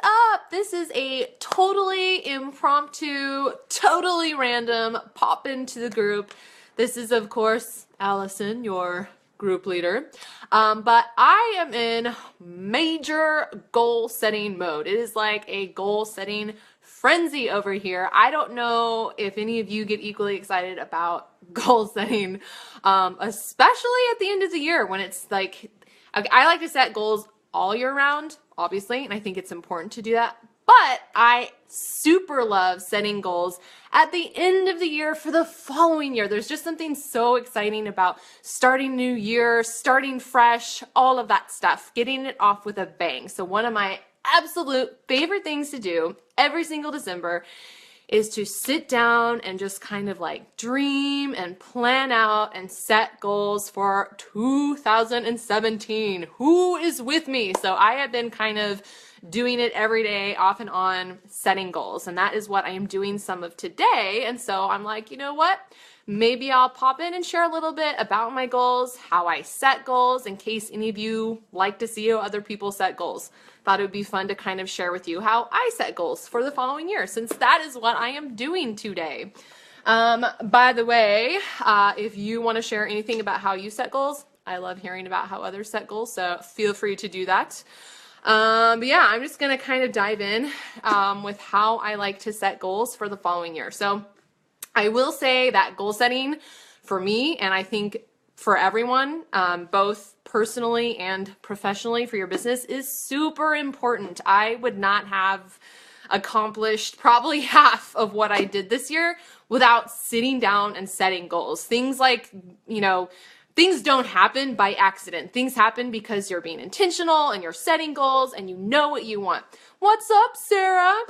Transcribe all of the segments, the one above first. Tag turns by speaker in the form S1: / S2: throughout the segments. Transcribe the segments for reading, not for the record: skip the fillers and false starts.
S1: up? This is a totally impromptu, totally random pop into the group. This is, of course, Allison, your group leader. But I am in major goal setting mode. It is like a goal setting frenzy over here. I don't know if any of you get equally excited about goal setting, especially at the end of the year when it's like, I like to set goals all year round, obviously, and I think it's important to do that. But I super love setting goals at the end of the year for the following year. There's just something so exciting about starting new year, starting fresh, all of that stuff, getting it off with a bang. So one of my absolute favorite things to do every single December is to sit down and just kind of like dream and plan out and set goals for 2017. Who is with me? So I have been kind of doing it every day, off and on, setting goals. And that is what I am doing some of today. And so I'm like, you know what? Maybe I'll pop in and share a little bit about my goals, how I set goals, in case any of you like to see how other people set goals. Thought it would be fun to kind of share with you how I set goals for the following year, since that is what I am doing today. By the way, if you want to share anything about how you set goals, I love hearing about how others set goals, so feel free to do that. But yeah, I'm just going to kind of dive in with how I like to set goals for the following year. So I will say that goal setting for me, and I think for everyone, both personally and professionally for your business, is super important. I would not have accomplished probably half of what I did this year without sitting down and setting goals. Things like, things don't happen by accident. Things happen because you're being intentional and you're setting goals and you know what you want. What's up, Sarah?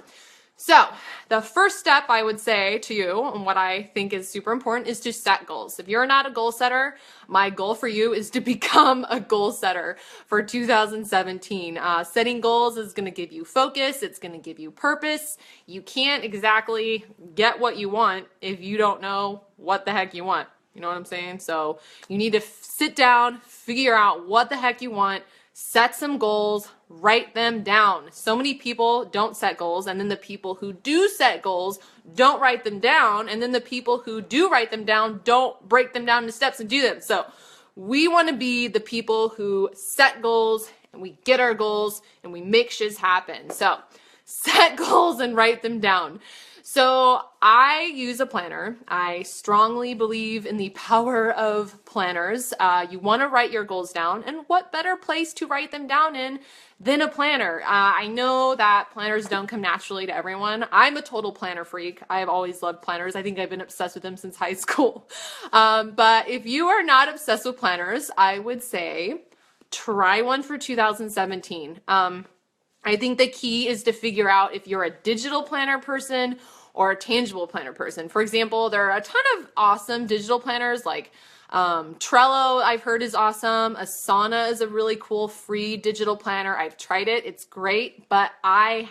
S1: So the first step I would say to you, and what I think is super important, is to set goals. If you're not a goal setter, my goal for you is to become a goal setter for 2017. Setting goals is going to give you focus. It's going to give you purpose. You can't exactly get what you want if you don't know what the heck you want. You know what I'm saying? So you need to sit down, figure out what the heck you want, set some goals, write them down. So many people don't set goals, and then the people who do set goals don't write them down, and then the people who do write them down don't break them down into steps and do them. So we want to be the people who set goals, and we get our goals, and we make shiz happen. So set goals and write them down. So I use a planner. I strongly believe in the power of planners. You want to write your goals down, and what better place to write them down in than a planner? I know that planners don't come naturally to everyone. I'm a total planner freak. I've always loved planners. I think I've been obsessed with them since high school. But if you are not obsessed with planners, I would say try one for 2017. I think the key is to figure out if you're a digital planner person or a tangible planner person. For example, there are a ton of awesome digital planners like Trello, I've heard, is awesome. Asana is a really cool free digital planner. I've tried it. It's great, but I'm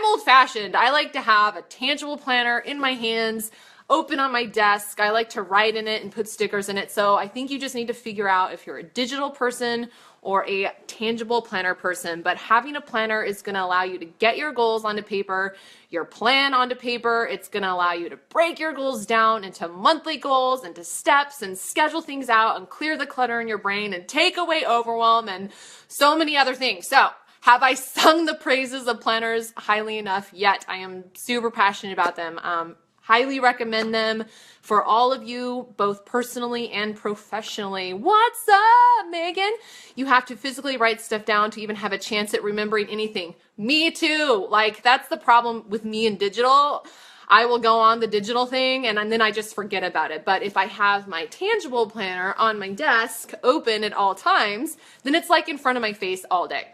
S1: old fashioned. I like to have a tangible planner in my hands, open on my desk. I like to write in it and put stickers in it. So I think you just need to figure out if you're a digital person or a tangible planner person. But having a planner is going to allow you to get your goals onto paper, your plan onto paper. It's going to allow you to break your goals down into monthly goals, into steps, and schedule things out and clear the clutter in your brain and take away overwhelm and so many other things. So have I sung the praises of planners highly enough yet? I am super passionate about them. Highly recommend them for all of you, both personally and professionally. What's up, Megan? You have to physically write stuff down to even have a chance at remembering anything. Me too. Like, that's the problem with me in digital. I will go on the digital thing and then I just forget about it. But if I have my tangible planner on my desk open at all times, then it's like in front of my face all day.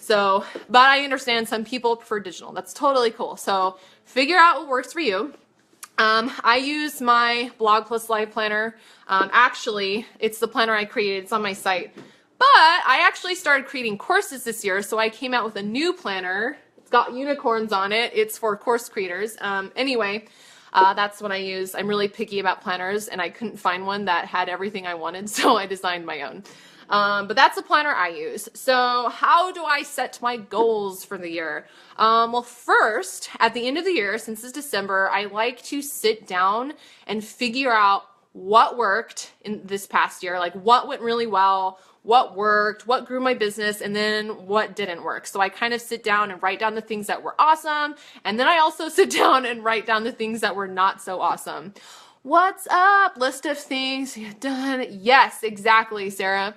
S1: So, but I understand some people prefer digital. That's totally cool. So figure out what works for you. I use my Blog Plus Life planner. Actually, it's the planner I created. It's on my site. But I actually started creating courses this year, so I came out with a new planner. It's got unicorns on it. It's for course creators. Anyway, that's what I use. I'm really picky about planners, and I couldn't find one that had everything I wanted, so I designed my own. But that's the planner I use. So how do I set my goals for the year? Well, first, at the end of the year, since it's December, I like to sit down and figure out what worked in this past year, like what went really well, what worked, what grew my business, and then what didn't work. So I kind of sit down and write down the things that were awesome, and then I also sit down and write down the things that were not so awesome. What's up? List of things done. Yes, exactly, Sarah.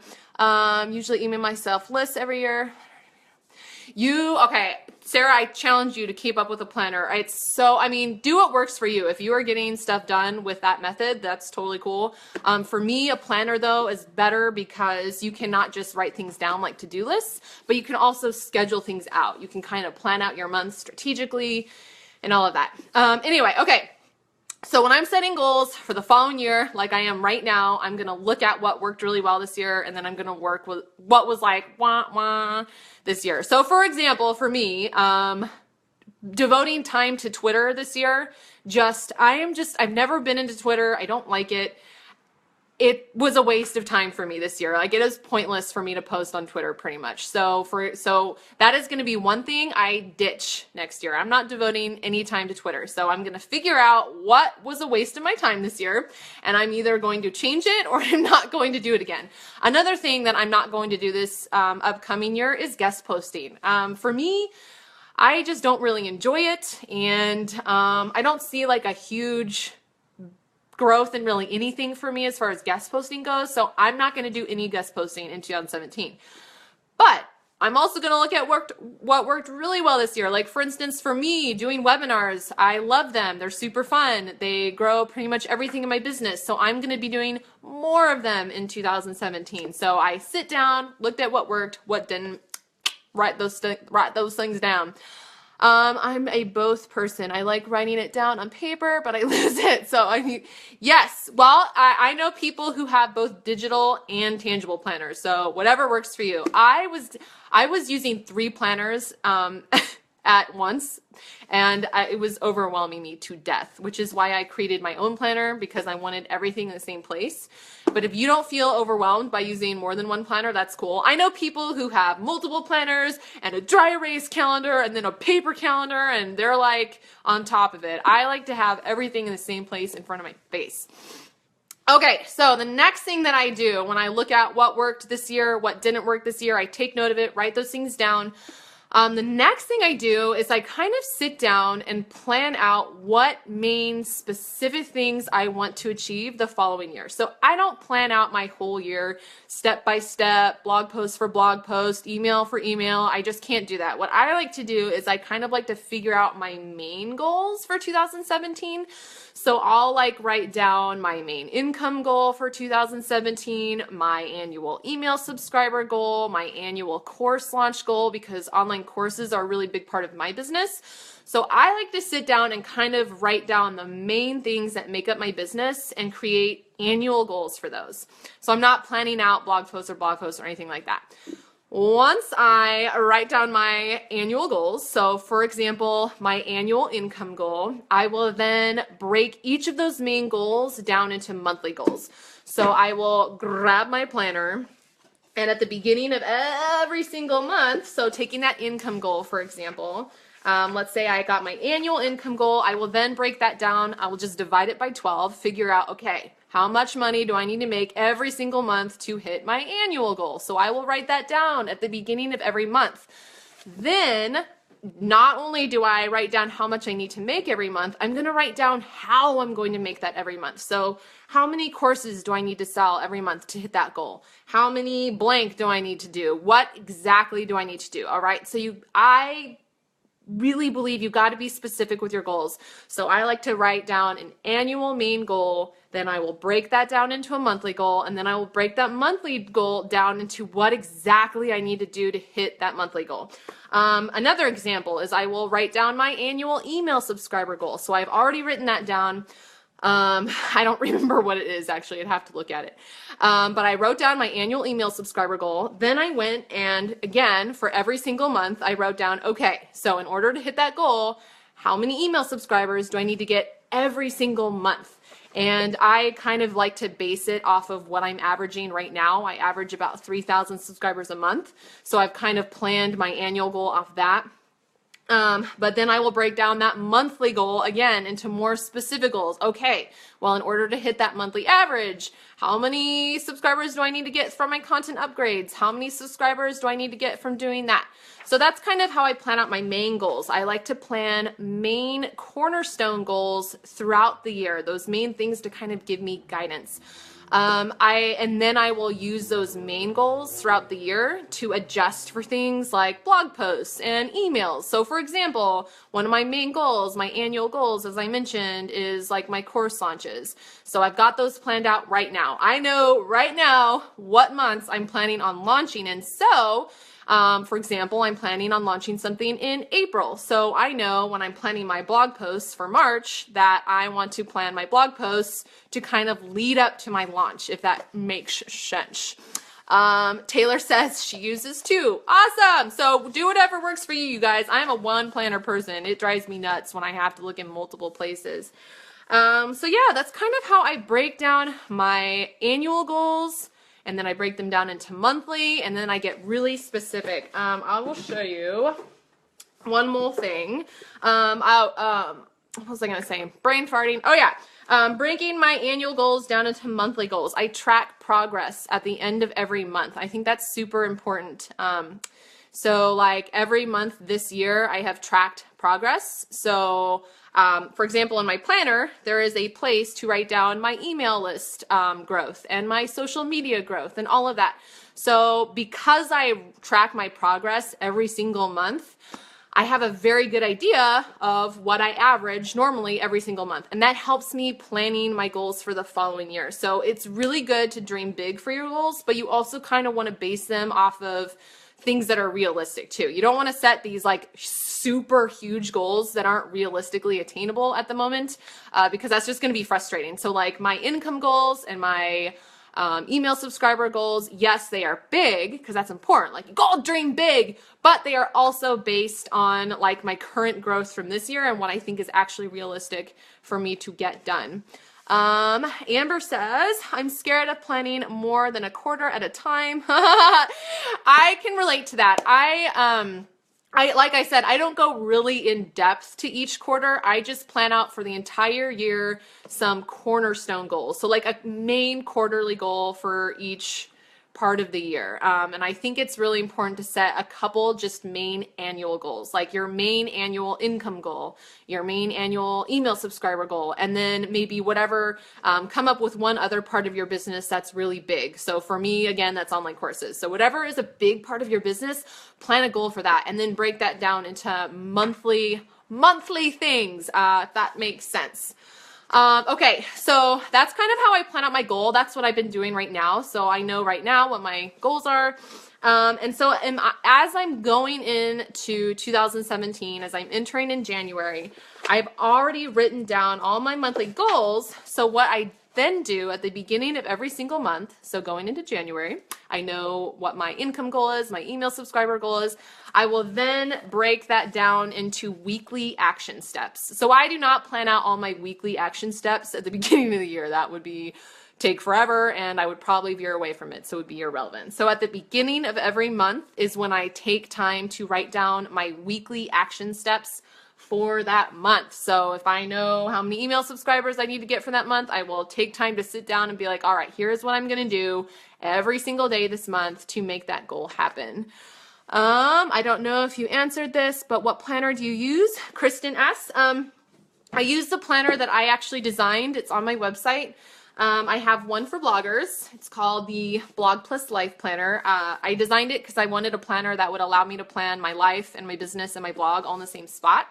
S1: Usually email myself lists every year. Okay, Sarah, I challenge you to keep up with a planner. Do what works for you. If you are getting stuff done with that method, that's totally cool. For me, a planner though is better because you cannot just write things down like to-do lists, but you can also schedule things out. You can kind of plan out your month strategically and all of that. Anyway, okay. So when I'm setting goals for the following year, like I am right now, I'm going to look at what worked really well this year, and then I'm going to work with what was like, wah, this year. So for example, for me, devoting time to Twitter this year, I've never been into Twitter. I don't like it. It was a waste of time for me this year. Like it is pointless for me to post on Twitter pretty much. So that is going to be one thing I ditch next year. I'm not devoting any time to Twitter. So I'm going to figure out what was a waste of my time this year, and I'm either going to change it or I'm not going to do it again. Another thing that I'm not going to do this upcoming year is guest posting. For me, I just don't really enjoy it, and I don't see like a huge growth in really anything for me as far as guest posting goes. So I'm not going to do any guest posting in 2017. But I'm also going to look at what worked really well this year. Like for instance, for me, doing webinars, I love them. They're super fun. They grow pretty much everything in my business. So I'm going to be doing more of them in 2017. So I sit down, looked at what worked, what didn't, write those things down. I'm a both person. I like writing it down on paper, but I lose it. So yes. Well, I know people who have both digital and tangible planners. So whatever works for you. I was using 3 planners, at once, and it was overwhelming me to death, which is why I created my own planner, because I wanted everything in the same place. But if you don't feel overwhelmed by using more than one planner, that's cool. I know people who have multiple planners and a dry erase calendar and then a paper calendar, and they're like on top of it. I like to have everything in the same place in front of my face. Okay, so the next thing that I do when I look at what worked this year, what didn't work this year, I take note of it, write those things down. The next thing I do is I kind of sit down and plan out what main specific things I want to achieve the following year. So I don't plan out my whole year step by step, blog post for blog post, email for email. I just can't do that. What I like to do is I kind of like to figure out my main goals for 2017. So I'll like write down my main income goal for 2017, my annual email subscriber goal, my annual course launch goal, because online courses are a really big part of my business. So I like to sit down and kind of write down the main things that make up my business and create annual goals for those. So I'm not planning out blog posts or anything like that. Once I write down my annual goals, so for example, my annual income goal, I will then break each of those main goals down into monthly goals. So I will grab my planner, and at the beginning of every single month, so taking that income goal, for example, let's say I got my annual income goal, I will then break that down. I will just divide it by 12, figure out, okay, how much money do I need to make every single month to hit my annual goal? So I will write that down at the beginning of every month. Then, not only do I write down how much I need to make every month, I'm going to write down how I'm going to make that every month. So how many courses do I need to sell every month to hit that goal? How many blank do I need to do? What exactly do I need to do? All right. So I really believe you got to be specific with your goals. So I like to write down an annual main goal, then I will break that down into a monthly goal, and then I will break that monthly goal down into what exactly I need to do to hit that monthly goal. Another example is I will write down my annual email subscriber goal. So I've already written that down. I don't remember what it is actually, I'd have to look at it. But I wrote down my annual email subscriber goal. Then I went and again, for every single month, I wrote down, okay, so in order to hit that goal, how many email subscribers do I need to get every single month? And I kind of like to base it off of what I'm averaging right now. I average about 3,000 subscribers a month. So I've kind of planned my annual goal off that. But then I will break down that monthly goal again into more specific goals. Okay, well, in order to hit that monthly average, how many subscribers do I need to get from my content upgrades? How many subscribers do I need to get from doing that? So that's kind of how I plan out my main goals. I like to plan main cornerstone goals throughout the year, those main things to kind of give me guidance. And then I will use those main goals throughout the year to adjust for things like blog posts and emails. So for example, one of my main goals, my annual goals, as I mentioned, is like my course launches. So I've got those planned out right now. I know right now what months I'm planning on launching. And so for example, I'm planning on launching something in April. So I know when I'm planning my blog posts for March that I want to plan my blog posts to kind of lead up to my launch, if that makes sense. Taylor says she uses 2. Awesome. So do whatever works for you, you guys. I'm a one planner person. It drives me nuts when I have to look in multiple places. So yeah, that's kind of how I break down my annual goals. And then I break them down into monthly, and then I get really specific. I will show you one more thing. What was I going to say? Brain farting. Oh yeah. Breaking my annual goals down into monthly goals. I track progress at the end of every month. I think that's super important. So like every month this year, I have tracked progress. So for example, in my planner, there is a place to write down my email list growth and my social media growth and all of that. So because I track my progress every single month, I have a very good idea of what I average normally every single month. And that helps me planning my goals for the following year. So it's really good to dream big for your goals, but you also kind of want to base them off of things that are realistic too. You don't want to set these like super huge goals that aren't realistically attainable at the moment, because that's just going to be frustrating. So like my income goals and my email subscriber goals, yes, they are big because that's important. Like goal dream big, but they are also based on like my current growth from this year and what I think is actually realistic for me to get done. Amber says, I'm scared of planning more than a quarter at a time. I can relate to that. Like I said, I don't go really in depth to each quarter. I just plan out for the entire year some cornerstone goals. So like a main quarterly goal for each part of the year. And I think it's really important to set a couple just main annual goals, like your main annual income goal, your main annual email subscriber goal, and then maybe whatever, come up with one other part of your business that's really big. So for me, again, that's online courses. So whatever is a big part of your business, plan a goal for that, and then break that down into monthly things, if that makes sense. Okay, so that's kind of how I plan out my goal. That's what I've been doing right now. So I know right now what my goals are. And so as I'm going into 2017, as I'm entering in January, I've already written down all my monthly goals. So what I then do at the beginning of every single month, so going into January, I know what my income goal is, my email subscriber goal is. I will then break that down into weekly action steps. So I do not plan out all my weekly action steps at the beginning of the year. That would take forever and I would probably veer away from it, so it would be irrelevant. So at the beginning of every month is when I take time to write down my weekly action steps for that month. So if I know how many email subscribers I need to get for that month, I will take time to sit down and be like, all right, here's what I'm going to do every single day this month to make that goal happen. I don't know if you answered this, but what planner do you use? Kristen S. I use the planner that I actually designed. It's on my website. I have one for bloggers. It's called the Blog Plus Life Planner. I designed it because I wanted a planner that would allow me to plan my life and my business and my blog all in the same spot.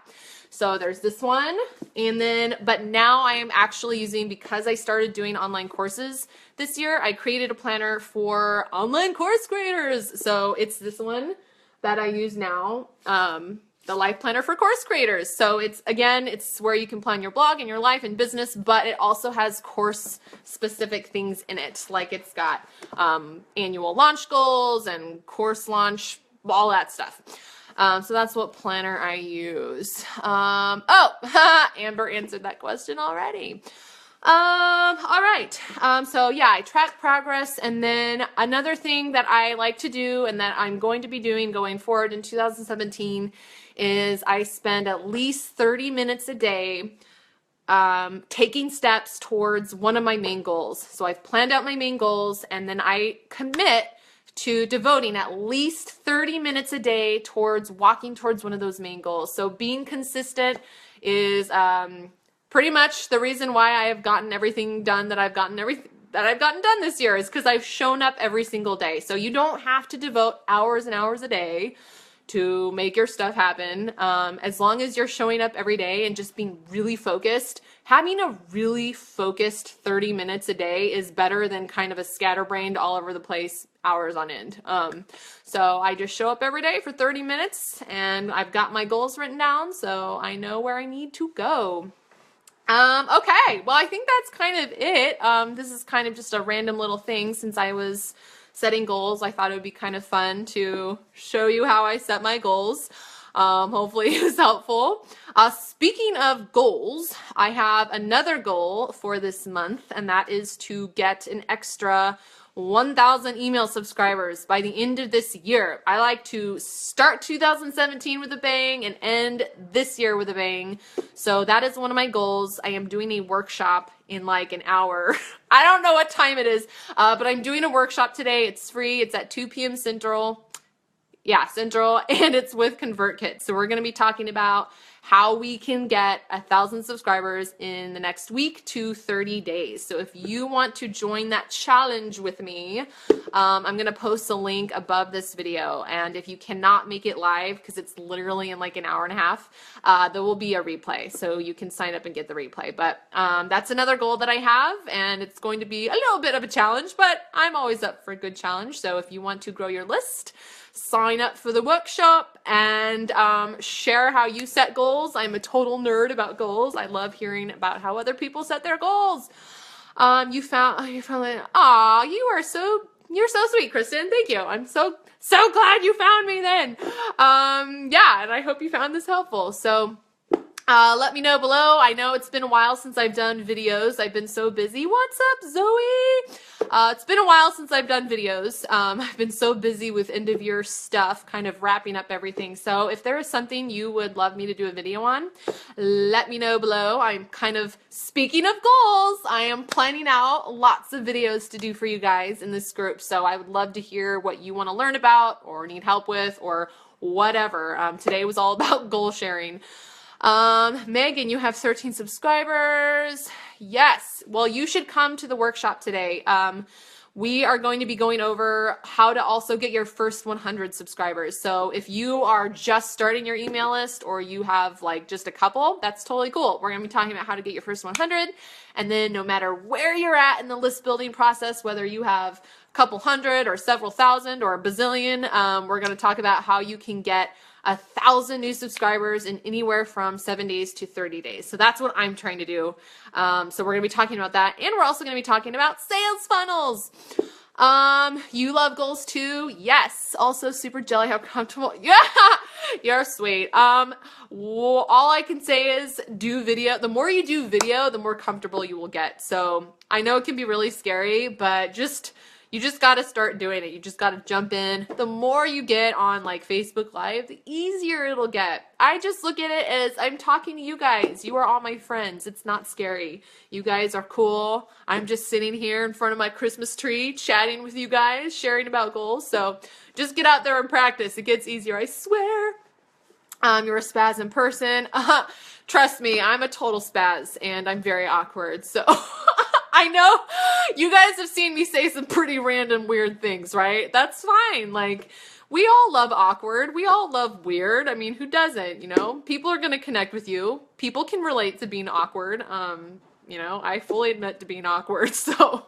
S1: So there's this one. And then, but now I am actually using, because I started doing online courses this year, I created a planner for online course creators. So it's this one that I use now. The Life Planner for Course Creators. So it's, again, it's where you can plan your blog and your life and business, but it also has course specific things in it. Like it's got annual launch goals and course launch, all that stuff. So that's what planner I use. Amber answered that question already. All right. So yeah, I track progress. And then another thing that I like to do and that I'm going to be doing going forward in 2017 is I spend at least 30 minutes a day taking steps towards one of my main goals. So I've planned out my main goals, and then I commit to devoting at least 30 minutes a day towards walking towards one of those main goals. So being consistent is pretty much the reason why I have gotten everything done that I've gotten done this year, is because I've shown up every single day. So you don't have to devote hours and hours a day to make your stuff happen. As long as you're showing up every day and just being really focused, having a really focused 30 minutes a day is better than kind of a scatterbrained all over the place hours on end. So I just show up every day for 30 minutes and I've got my goals written down, so I know where I need to go. Okay, well, I think that's kind of it. This is kind of just a random little thing. Since I was setting goals, I thought it would be kind of fun to show you how I set my goals. Hopefully it was helpful. Speaking of goals, I have another goal for this month, and that is to get an extra 1,000 email subscribers by the end of this year. I like to start 2017 with a bang and end this year with a bang. So that is one of my goals. I am doing a workshop in like an hour. I don't know what time it is, but I'm doing a workshop today. It's free. It's at 2 p.m. Central. Yeah, Central, and it's with ConvertKit. So we're going to be talking about how we can get 1,000 subscribers in the next week to 30 days. So if you want to join that challenge with me, I'm going to post a link above this video. And if you cannot make it live, because it's literally in like an hour and a half, there will be a replay. So you can sign up and get the replay. But that's another goal that I have, and it's going to be a little bit of a challenge, but I'm always up for a good challenge. So if you want to grow your list, sign up for the workshop and share how you set goals. I'm a total nerd about goals. I love hearing about how other people set their goals. You found it. Aw, you're so sweet, Kristen. Thank you. I'm so glad you found me then. Yeah, and I hope you found this helpful. So let me know below. I know it's been a while since I've done videos. I've been so busy. What's up, Zoe? It's been a while since I've done videos. I've been so busy with end of year stuff, kind of wrapping up everything. So if there is something you would love me to do a video on, let me know below. I'm kind of, speaking of goals, I am planning out lots of videos to do for you guys in this group. So I would love to hear what you want to learn about or need help with or whatever. Today was all about goal sharing. Megan, you have 13 subscribers. Yes. Well, you should come to the workshop today. We are going to be going over how to also get your first 100 subscribers. So if you are just starting your email list or you have like just a couple, that's totally cool. We're going to be talking about how to get your first 100. And then no matter where you're at in the list building process, whether you have a couple hundred or several thousand or a bazillion, we're going to talk about how you can get 1,000 new subscribers in anywhere from 7 days to 30 days. So that's what I'm trying to do. So we're going to be talking about that. And we're also going to be talking about sales funnels. You love goals too? Yes. Also super jelly how comfortable. Yeah, you're sweet. Well, all I can say is do video. The more you do video, the more comfortable you will get. So I know it can be really scary, but you just got to start doing it. You just got to jump in. The more you get on like Facebook Live, the easier it'll get. I just look at it as I'm talking to you guys. You are all my friends. It's not scary. You guys are cool. I'm just sitting here in front of my Christmas tree, chatting with you guys, sharing about goals. So just get out there and practice. It gets easier, I swear. You're a spaz in person. Trust me, I'm a total spaz and I'm very awkward. So I know you guys have seen me say some pretty random weird things, right? That's fine. Like, we all love awkward. We all love weird. I mean, who doesn't, you know? People are going to connect with you. People can relate to being awkward. You know, I fully admit to being awkward. So,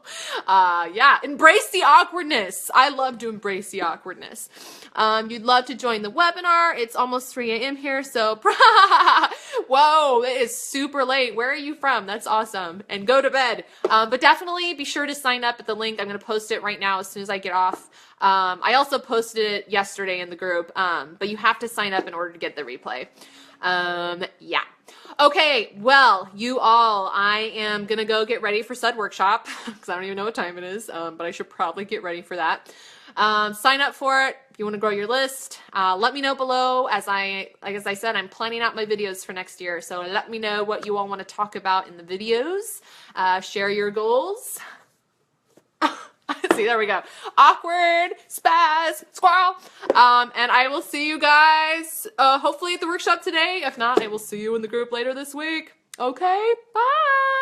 S1: yeah, embrace the awkwardness. I love to embrace the awkwardness. You'd love to join the webinar. It's almost 3 a.m. here. So Whoa, it is super late. Where are you from? That's awesome. And go to bed. But definitely be sure to sign up at the link. I'm going to post it right now as soon as I get off. I also posted it yesterday in the group, but you have to sign up in order to get the replay. Yeah. Okay, well, you all, I am going to go get ready for Sud Workshop because I don't even know what time it is, but I should probably get ready for that. Sign up for it if you want to grow your list. Let me know below. As I said, I'm planning out my videos for next year, so let me know what you all want to talk about in the videos. Share your goals. See, there we go. Awkward, spaz, squirrel. And I will see you guys hopefully at the workshop today. If not, I will see you in the group later this week. Okay, bye.